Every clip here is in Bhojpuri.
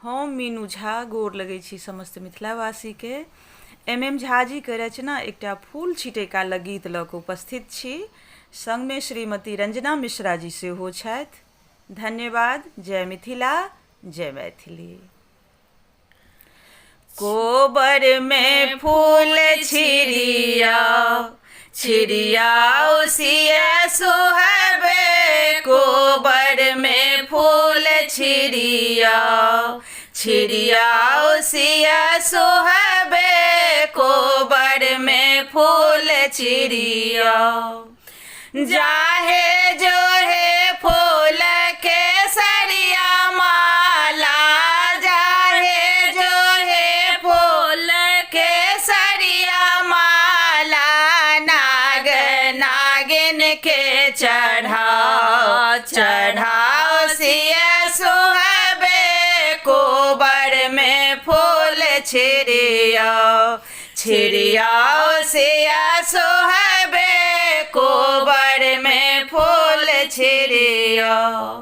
हम मीनू झा गोर लगै छी समस्त मिथिलावासी के। एम झा जी के रचना एकटा फूल छिटे काल गीत लऽ कऽ उपस्थित छी। संग में श्रीमती रंजना मिश्रा जी सेहो छथि। धन्यवाद। जय मिथिला, जय मैथिली। कोबर में फूल छिड़ियाओ, छिड़ियाओ सिया सुहाबे। कोबर में फूल छिड़ियाओ, छिड़ियाओ सिया सुहाबे। कोबर में फूल छिड़ियाओ, जाहे जो है फूल के सरिया माला। जाहे जो है फूल के सरिया माला। नाग नागिन के चढ़ाओ, चढ़ाओ सिया सुहाबे। कोबर में फूल छिड़ियाओ, छिड़ियाओ सिया सुहाबे। कोबर में फूल छिड़ियाओ,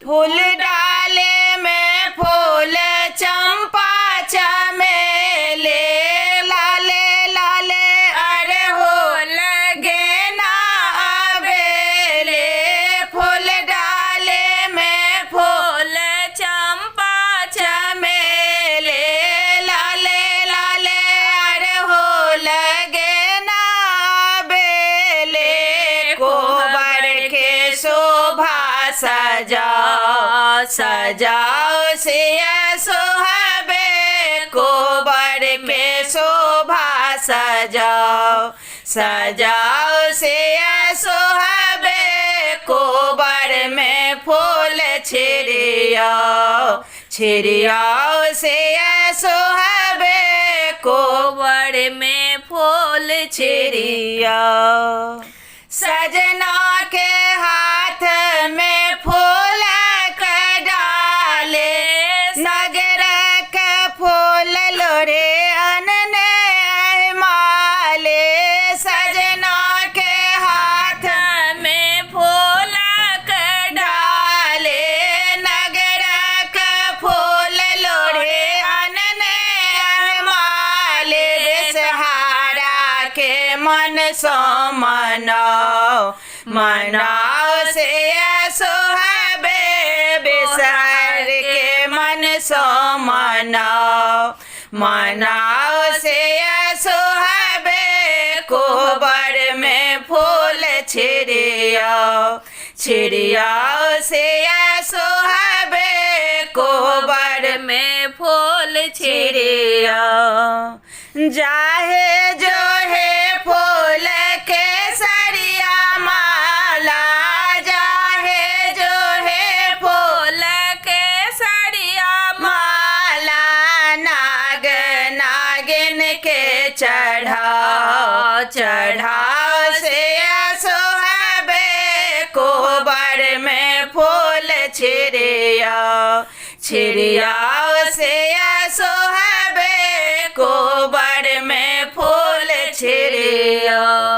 फूल डाले में फूल चंपा चमेले। लाले लाले अड़हुल गेना अबेले। फूल डाले में फूल चंपा चमेले। लाले लाले अड़हुल गेना अबेले। कोबर के शोभा सजाओ, सजाओ सिया सुहाबे। कोबर के शोभा सजाओ, सजाओ सिया सुहाबे। कोबर में फूल छिड़ियाओ, छिड़ियाओ सिया सुहाबे। कोबर में फूल छिड़ियाओ, सजना के हाथ में फूल का डाले। नगर का फूल लोरे अनने माले। सजना के हाथ में फूल का डाले। नगर का फूल लोरे अनने माले। बेसहारा के मन सो मनाओ, मनाओ सिया सुहाबे। बेसहार के मन सो मनाओ, मनाओ सिया सुहाबे। कोबर में फूल छिड़ियाओ, छिड़ियाओ सिया सुहाबे। कोबर में फूल छिड़ियाओ, जाहे जो है फूल के सरिया माला। जाहे जो है फूल के सरिया माला। नाग नागिन के चढ़ाओ, चढ़ाओ सिया सुहाबे। कोबर में फूल छिड़ियाओ, छिड़ियाओ सिया सुहाबे। कोबर में फूल छिड़ियाओ।